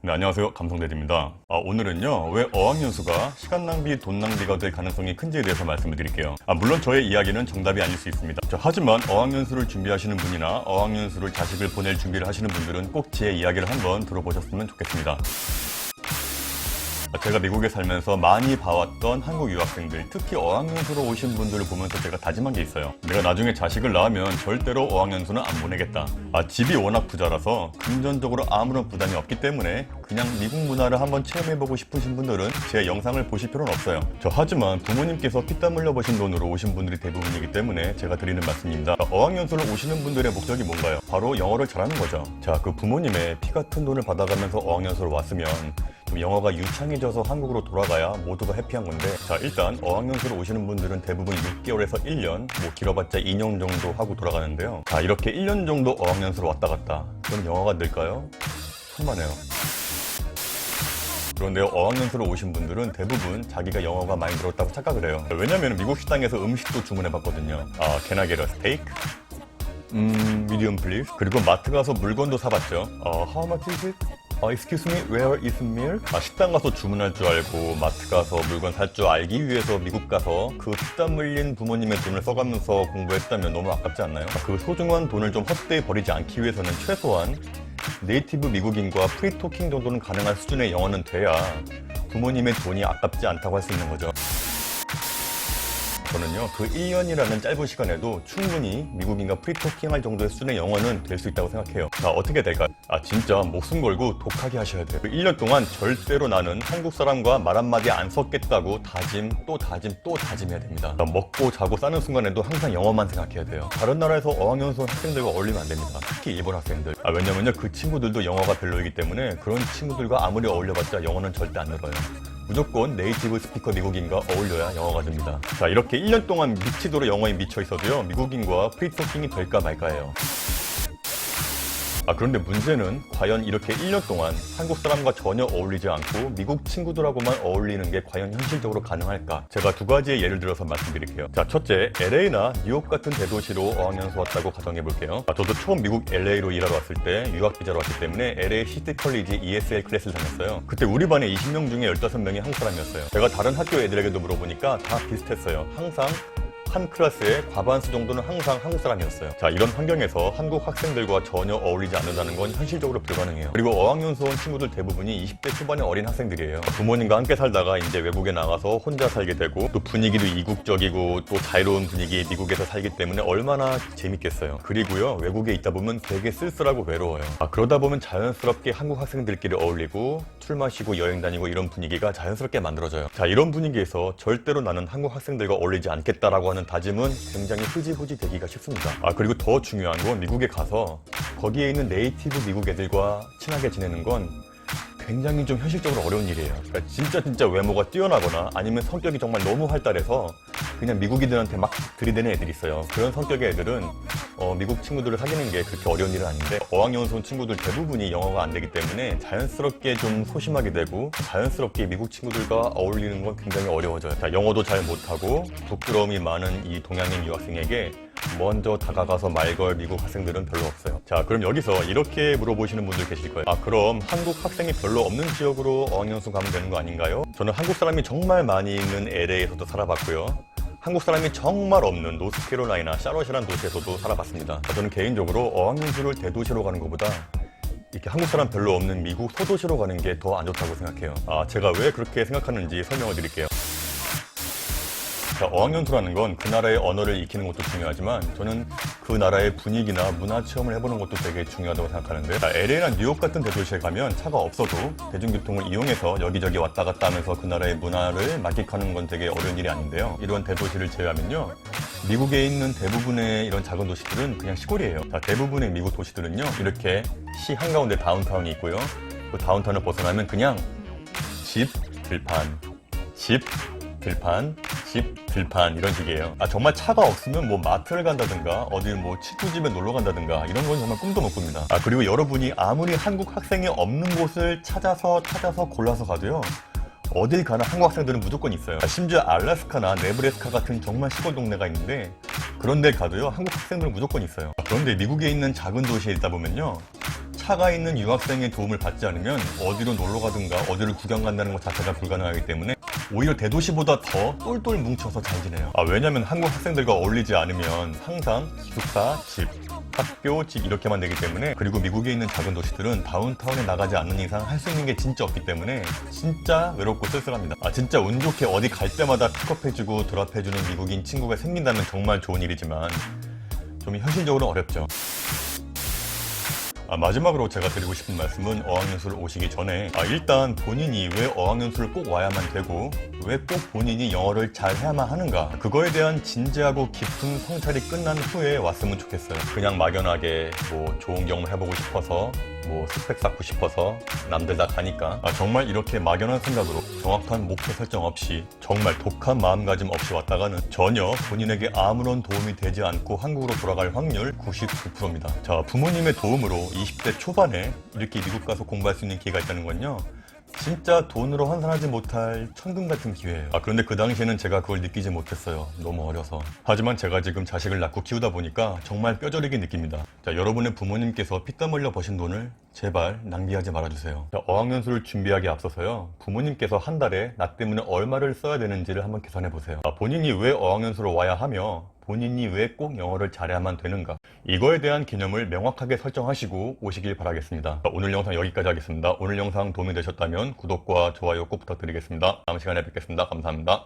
네, 안녕하세요. 감성대디입니다. 오늘은요, 왜 어학연수가 시간 낭비, 돈 낭비가 될 가능성이 큰지에 대해서 말씀을 드릴게요. 물론 저의 이야기는 정답이 아닐 수 있습니다. 하지만 어학연수를 준비하시는 분이나 어학연수를 자식을 보낼 준비를 하시는 분들은 꼭 제 이야기를 한번 들어보셨으면 좋겠습니다. 제가 미국에 살면서 많이 봐왔던 한국 유학생들, 특히 어학연수로 오신 분들을 보면서 제가 다짐한 게 있어요. 내가 나중에 자식을 낳으면 절대로 어학연수는 안 보내겠다. 집이 워낙 부자라서 금전적으로 아무런 부담이 없기 때문에 그냥 미국 문화를 한번 체험해보고 싶으신 분들은 제 영상을 보실 필요는 없어요. 하지만 부모님께서 피땀 흘려보신 돈으로 오신 분들이 대부분이기 때문에 제가 드리는 말씀입니다. 어학연수를 오시는 분들의 목적이 뭔가요? 바로 영어를 잘하는 거죠. 그 부모님의 피 같은 돈을 받아가면서 어학연수를 왔으면 좀 영어가 유창해져서 한국으로 돌아가야 모두가 해피한 건데, 일단 어학연수로 오시는 분들은 대부분 6개월에서 1년, 길어봤자 2년 정도 하고 돌아가는데요. 이렇게 1년 정도 어학연수로 왔다 갔다. 그럼 영어가 늘까요? 천만에요. 그런데 어학연수로 오신 분들은 대부분 자기가 영어가 많이 늘었다고 착각을 해요. 왜냐면 미국 식당에서 음식도 주문해봤거든요. Can I get a steak? Medium please. 그리고 마트 가서 물건도 사봤죠. How much is it? Excuse me, where is meal? 식당 가서 주문할 줄 알고 마트 가서 물건 살 줄 알기 위해서 미국 가서 그 피땀 흘린 부모님의 돈을 써가면서 공부했다면 너무 아깝지 않나요? 그 소중한 돈을 좀 헛되이 버리지 않기 위해서는 최소한 네이티브 미국인과 프리토킹 정도는 가능한 수준의 영어는 돼야 부모님의 돈이 아깝지 않다고 할 수 있는 거죠. 저는요, 그 1년이라는 짧은 시간에도 충분히 미국인과 프리토킹 할 정도의 수준의 영어는 될 수 있다고 생각해요. 어떻게 될까요? 진짜 목숨 걸고 독하게 하셔야 돼요. 1년 동안 절대로 나는 한국 사람과 말 한마디 안 섞겠다고 다짐, 또 다짐, 또 다짐해야 됩니다. 먹고 자고 싸는 순간에도 항상 영어만 생각해야 돼요. 다른 나라에서 어학연수 학생들과 어울리면 안 됩니다. 특히 일본 학생들. 왜냐면요, 그 친구들도 영어가 별로이기 때문에 그런 친구들과 아무리 어울려봤자 영어는 절대 안 늘어요. 무조건 네이티브 스피커 미국인과 어울려야 영어가 됩니다. 이렇게 1년 동안 미치도록 영어에 미쳐 있어도요, 미국인과 프리토킹이 될까 말까예요. 그런데 문제는 과연 이렇게 1년 동안 한국 사람과 전혀 어울리지 않고 미국 친구들하고만 어울리는 게 과연 현실적으로 가능할까? 제가 두 가지의 예를 들어서 말씀드릴게요. 첫째, LA나 뉴욕 같은 대도시로 어학연수 왔다고 가정해 볼게요. 저도 처음 미국 LA로 일하러 왔을 때 유학 비자로 왔기 때문에 LA 시티 컬리지 ESL 클래스를 다녔어요. 그때 우리 반에 20명 중에 15명이 한국 사람이었어요. 제가 다른 학교 애들에게도 물어보니까 다 비슷했어요. 항상 한 클래스의 과반수 정도는 항상 한국 사람이었어요. 이런 환경에서 한국 학생들과 전혀 어울리지 않는다는 건 현실적으로 불가능해요. 그리고 어학연수 온 친구들 대부분이 20대 초반의 어린 학생들이에요. 부모님과 함께 살다가 이제 외국에 나가서 혼자 살게 되고, 또 분위기도 이국적이고 또 자유로운 분위기 미국에서 살기 때문에 얼마나 재밌겠어요. 그리고요, 외국에 있다 보면 되게 쓸쓸하고 외로워요. 그러다 보면 자연스럽게 한국 학생들끼리 어울리고 술 마시고 여행 다니고 이런 분위기가 자연스럽게 만들어져요. 이런 분위기에서 절대로 나는 한국 학생들과 어울리지 않겠다라고 하는 다짐은 굉장히 흐지부지 되기가 쉽습니다. 그리고 더 중요한 건 미국에 가서 거기에 있는 네이티브 미국 애들과 친하게 지내는 건 굉장히 좀 현실적으로 어려운 일이에요. 진짜 외모가 뛰어나거나 아니면 성격이 정말 너무 활달해서 그냥 미국인들한테 막 들이대는 애들이 있어요. 그런 성격의 애들은 미국 친구들을 사귀는 게 그렇게 어려운 일은 아닌데, 어학연수 온 친구들 대부분이 영어가 안 되기 때문에 자연스럽게 좀 소심하게 되고 자연스럽게 미국 친구들과 어울리는 건 굉장히 어려워져요. 영어도 잘 못하고 부끄러움이 많은 이 동양인 유학생에게 먼저 다가가서 말 걸 미국 학생들은 별로 없어요. 그럼 여기서 이렇게 물어보시는 분들 계실 거예요. 그럼 한국 학생이 별로 없는 지역으로 어학연수 가면 되는 거 아닌가요? 저는 한국 사람이 정말 많이 있는 LA에서도 살아봤고요. 한국 사람이 정말 없는 노스캐롤라이나 샤럿이라는 도시에서도 살아봤습니다. 저는 개인적으로 어학연수를 대도시로 가는 것보다 이렇게 한국 사람 별로 없는 미국 소도시로 가는 게 더 안 좋다고 생각해요. 제가 왜 그렇게 생각하는지 설명을 드릴게요. 어학연수라는 건 그 나라의 언어를 익히는 것도 중요하지만 저는 그 나라의 분위기나 문화 체험을 해보는 것도 되게 중요하다고 생각하는데, LA나 뉴욕 같은 대도시에 가면 차가 없어도 대중교통을 이용해서 여기저기 왔다 갔다 하면서 그 나라의 문화를 만끽하는 건 되게 어려운 일이 아닌데요. 이런 대도시를 제외하면요, 미국에 있는 대부분의 이런 작은 도시들은 그냥 시골이에요. 대부분의 미국 도시들은요, 이렇게 시 한가운데 다운타운이 있고요. 그 다운타운을 벗어나면 그냥 집, 들판, 집, 들판, 집, 들판 이런 식이에요. 정말 차가 없으면 마트를 간다든가 어디 친구집에 놀러 간다든가 이런 건 정말 꿈도 못 꿉니다. 그리고 여러분이 아무리 한국 학생이 없는 곳을 찾아서 골라서 가도요, 어딜 가나 한국 학생들은 무조건 있어요. 심지어 알래스카나 네브래스카 같은 정말 시골 동네가 있는데 그런 데 가도요, 한국 학생들은 무조건 있어요. 그런데 미국에 있는 작은 도시에 있다 보면요, 타가 있는 유학생의 도움을 받지 않으면 어디로 놀러 가든가 어디를 구경 간다는 것 자체가 불가능하기 때문에 오히려 대도시보다 더 똘똘 뭉쳐서 잘 지내요. 왜냐면 한국 학생들과 어울리지 않으면 항상 기숙사, 집, 학교, 집 이렇게만 되기 때문에, 그리고 미국에 있는 작은 도시들은 다운타운에 나가지 않는 이상 할 수 있는 게 진짜 없기 때문에 진짜 외롭고 쓸쓸합니다. 진짜 운 좋게 어디 갈 때마다 픽업해주고 드랍해주는 미국인 친구가 생긴다면 정말 좋은 일이지만 좀 현실적으로 어렵죠. 마지막으로 제가 드리고 싶은 말씀은 어학연수를 오시기 전에 일단 본인이 왜 어학연수를 꼭 와야만 되고 왜 꼭 본인이 영어를 잘 해야만 하는가, 그거에 대한 진지하고 깊은 성찰이 끝난 후에 왔으면 좋겠어요. 그냥 막연하게 뭐 좋은 경험 해보고 싶어서, 뭐 스펙 쌓고 싶어서 남들 다 가니까, 정말 이렇게 막연한 생각으로 정확한 목표 설정 없이 정말 독한 마음가짐 없이 왔다가는 전혀 본인에게 아무런 도움이 되지 않고 한국으로 돌아갈 확률 99%입니다. 자, 부모님의 도움으로 20대 초반에 이렇게 미국 가서 공부할 수 있는 기회가 있다는 건요, 진짜 돈으로 환산하지 못할 천금 같은 기회예요. 그런데 그 당시에는 제가 그걸 느끼지 못했어요. 너무 어려서. 하지만 제가 지금 자식을 낳고 키우다 보니까 정말 뼈저리게 느낍니다. 자, 여러분의 부모님께서 피땀 흘려 버신 돈을 제발 낭비하지 말아주세요. 자, 어학연수를 준비하기에 앞서서요, 부모님께서 한 달에 나 때문에 얼마를 써야 되는지를 한번 계산해 보세요. 본인이 왜 어학연수로 와야 하며 본인이 왜 꼭 영어를 잘해야만 되는가, 이거에 대한 개념을 명확하게 설정하시고 오시길 바라겠습니다. 오늘 영상 여기까지 하겠습니다. 오늘 영상 도움이 되셨다면 구독과 좋아요 꼭 부탁드리겠습니다. 다음 시간에 뵙겠습니다. 감사합니다.